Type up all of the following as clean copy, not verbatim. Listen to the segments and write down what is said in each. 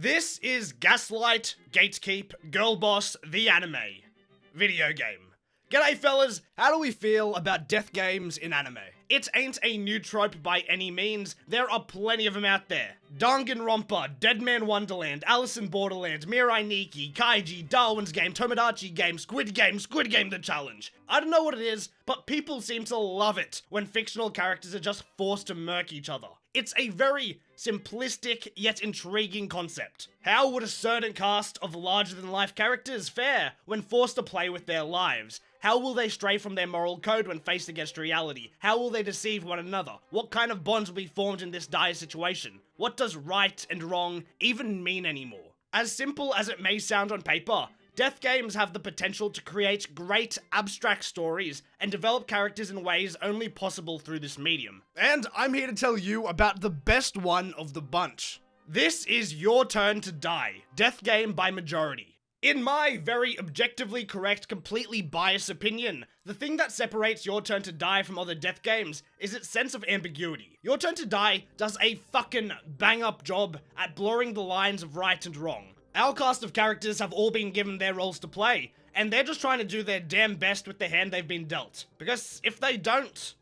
This is Gaslight, Gatekeep, Girl Boss, the anime. Video game. G'day fellas, how do we feel about death games in anime? It ain't a new trope by any means, there are plenty of them out there. Danganronpa, Deadman Wonderland, Alice in Borderland, Mirai Nikki, Kaiji, Darwin's Game, Tomodachi Game, Squid Game The Challenge. I don't know what it is, but people seem to love it when fictional characters are just forced to murk each other. It's a very simplistic yet intriguing concept. How would a certain cast of larger-than-life characters fare when forced to play with their lives? How will they stray from their moral code when faced against reality? How will they deceive one another? What kind of bonds will be formed in this dire situation? What does right and wrong even mean anymore? As simple as it may sound on paper, death games have the potential to create great abstract stories and develop characters in ways only possible through this medium. And I'm here to tell you about the best one of the bunch. This is Your Turn to Die, Death Game by Majority. In my very objectively correct, completely biased opinion, the thing that separates Your Turn to Die from other death games is its sense of ambiguity. Your Turn to Die does a fucking bang-up job at blurring the lines of right and wrong. Our cast of characters have all been given their roles to play, and they're just trying to do their damn best with the hand they've been dealt. Because if they don't,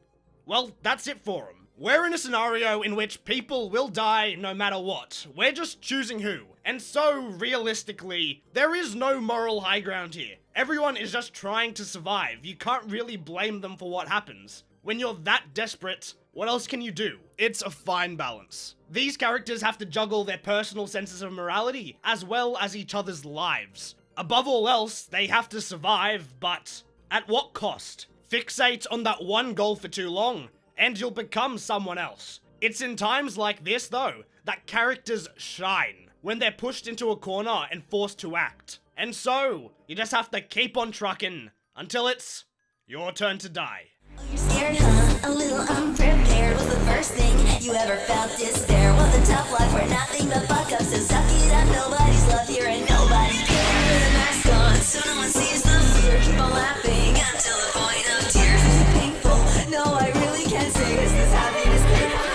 well, that's it for them. We're in a scenario in which people will die no matter what. We're just choosing who. And so, realistically, there is no moral high ground here. Everyone is just trying to survive. You can't really blame them for what happens. When you're that desperate, what else can you do? It's a fine balance. These characters have to juggle their personal senses of morality, as well as each other's lives. Above all else, they have to survive, but at what cost? Fixate on that one goal for too long, and you'll become someone else. It's in times like this, though, that characters shine, when they're pushed into a corner and forced to act. And so, you just have to keep on trucking, until it's your turn to die. You're scared, huh? A little unprepared was the first thing you ever felt despair. Was a tough life where nothing but fuck ups, so suck it up, nobody's love here and nobody cares. Put a mask on, so no one sees the fear. Keep on laughing until the point of tears. Is it painful? No, I really can't say this happiness painful.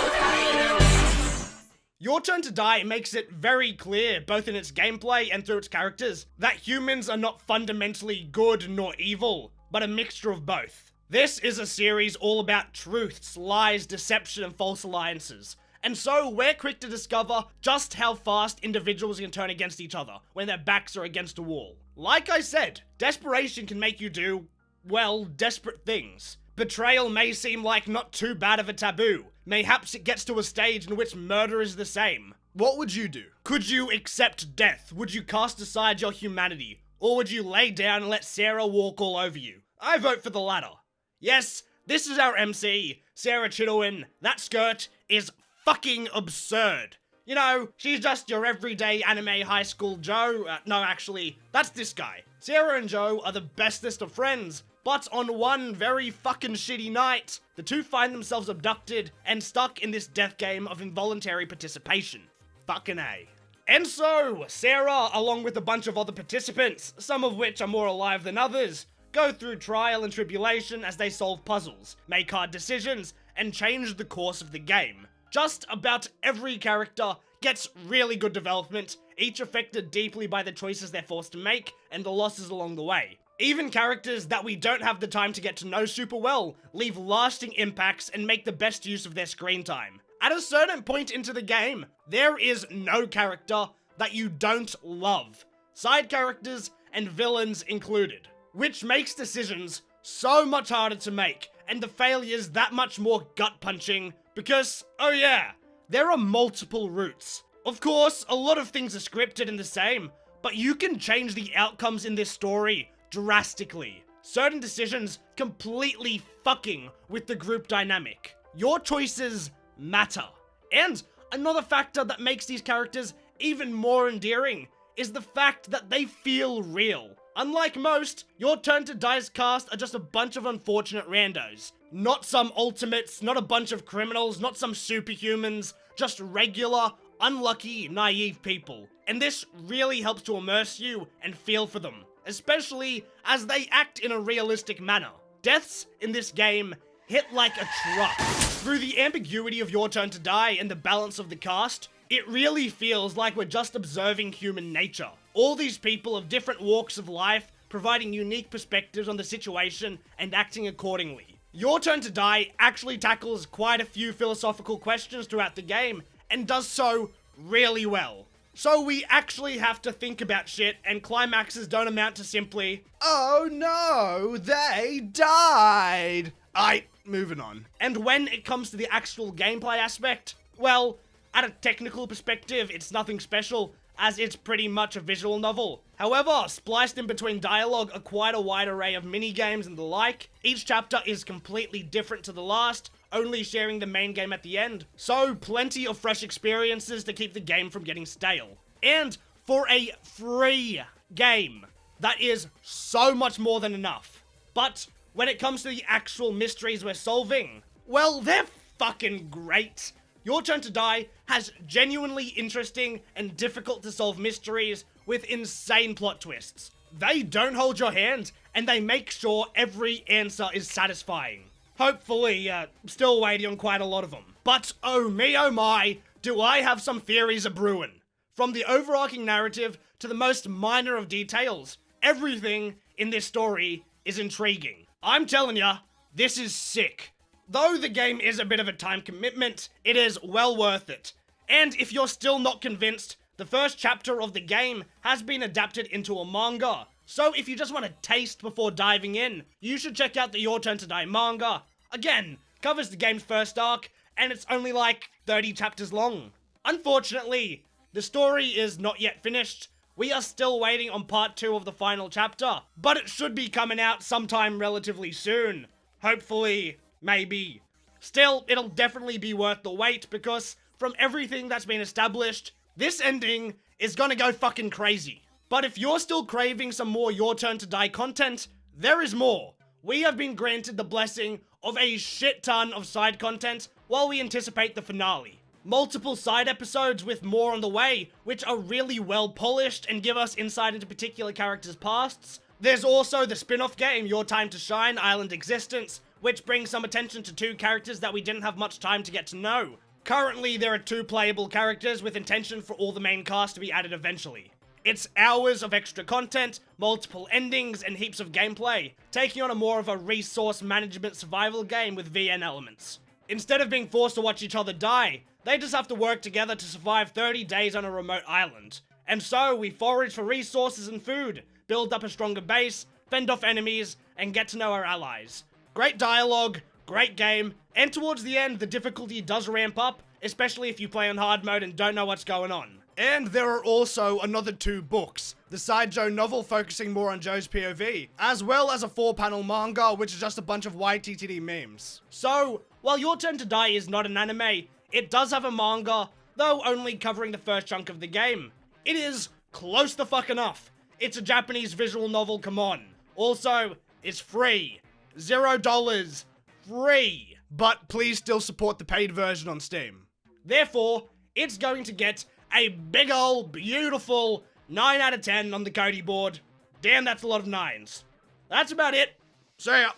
Your Turn to Die makes it very clear, both in its gameplay and through its characters, that humans are not fundamentally good nor evil, but a mixture of both. This is a series all about truths, lies, deception, and false alliances. And so, we're quick to discover just how fast individuals can turn against each other when their backs are against a wall. Like I said, desperation can make you do, well, desperate things. Betrayal may seem like not too bad of a taboo. Mayhaps it gets to a stage in which murder is the same. What would you do? Could you accept death? Would you cast aside your humanity? Or would you lay down and let Sarah walk all over you? I vote for the latter. Yes, this is our MC, Sarah Chidowin. That skirt is fucking absurd. You know, she's just your everyday anime high school Joe. No, actually, that's this guy. Sarah and Joe are the bestest of friends, but on one very fucking shitty night, the two find themselves abducted and stuck in this death game of involuntary participation. Fucking A. And so, Sarah, along with a bunch of other participants, some of which are more alive than others, go through trial and tribulation as they solve puzzles, make hard decisions, and change the course of the game. Just about every character gets really good development, each affected deeply by the choices they're forced to make and the losses along the way. Even characters that we don't have the time to get to know super well leave lasting impacts and make the best use of their screen time. At a certain point into the game, there is no character that you don't love, side characters and villains included. Which makes decisions so much harder to make, and the failures that much more gut-punching, because, oh yeah, there are multiple routes. Of course, a lot of things are scripted and the same, but you can change the outcomes in this story drastically. Certain decisions completely fucking with the group dynamic. Your choices matter. And another factor that makes these characters even more endearing is the fact that they feel real. Unlike most, Your Turn to Die's cast are just a bunch of unfortunate randos. Not some ultimates, not a bunch of criminals, not some superhumans, just regular, unlucky, naive people. And this really helps to immerse you and feel for them, especially as they act in a realistic manner. Deaths in this game hit like a truck. Through the ambiguity of Your Turn to Die and the balance of the cast, It really feels like we're just observing human nature. All these people of different walks of life providing unique perspectives on the situation and acting accordingly. Your Turn to Die actually tackles quite a few philosophical questions throughout the game and does so really well. So we actually have to think about shit, and climaxes don't amount to simply, "Oh no, they died." Moving on. And when it comes to the actual gameplay aspect, well, at a technical perspective, it's nothing special, as it's pretty much a visual novel. However, spliced in between dialogue are quite a wide array of mini-games and the like. Each chapter is completely different to the last, only sharing the main game at the end. So, plenty of fresh experiences to keep the game from getting stale. And for a free game, that is so much more than enough. But when it comes to the actual mysteries we're solving, well, they're fucking great. Your Turn to Die has genuinely interesting and difficult to solve mysteries with insane plot twists. They don't hold your hand, and they make sure every answer is satisfying. Hopefully, still waiting on quite a lot of them. But oh me oh my, do I have some theories a-brewin'. From the overarching narrative to the most minor of details, everything in this story is intriguing. I'm telling ya, this is sick. Though the game is a bit of a time commitment, it is well worth it. And if you're still not convinced, the first chapter of the game has been adapted into a manga. So if you just want a taste before diving in, you should check out the Your Turn to Die manga. Again, covers the game's first arc, and it's only like 30 chapters long. Unfortunately, the story is not yet finished. We are still waiting on part 2 of the final chapter, but it should be coming out sometime relatively soon. Hopefully, maybe. Still, it'll definitely be worth the wait because from everything that's been established, this ending is gonna go fucking crazy. But if you're still craving some more Your Turn to Die content, there is more. We have been granted the blessing of a shit ton of side content while we anticipate the finale. Multiple side episodes with more on the way, which are really well polished and give us insight into particular characters' pasts. There's also the spin-off game, Your Time to Shine Island Existence, which brings some attention to 2 characters that we didn't have much time to get to know. Currently, there are 2 playable characters with intention for all the main cast to be added eventually. It's hours of extra content, multiple endings, and heaps of gameplay, taking on a more of a resource management survival game with VN elements. Instead of being forced to watch each other die, they just have to work together to survive 30 days on a remote island. And so, we forage for resources and food, build up a stronger base, fend off enemies, and get to know our allies. Great dialogue, great game, and towards the end, the difficulty does ramp up, especially if you play on hard mode and don't know what's going on. And there are also another 2 books, the side Joe novel focusing more on Joe's POV, as well as a 4-panel manga which is just a bunch of YTTD memes. So, while Your Turn to Die is not an anime, it does have a manga, though only covering the first chunk of the game. It is close to fuck enough. It's a Japanese visual novel, come on. Also, it's free. $0. Free. But please still support the paid version on Steam. Therefore, it's going to get a big ol' beautiful 9 out of 10 on the Cody board. Damn, that's a lot of 9s. That's about it. See ya.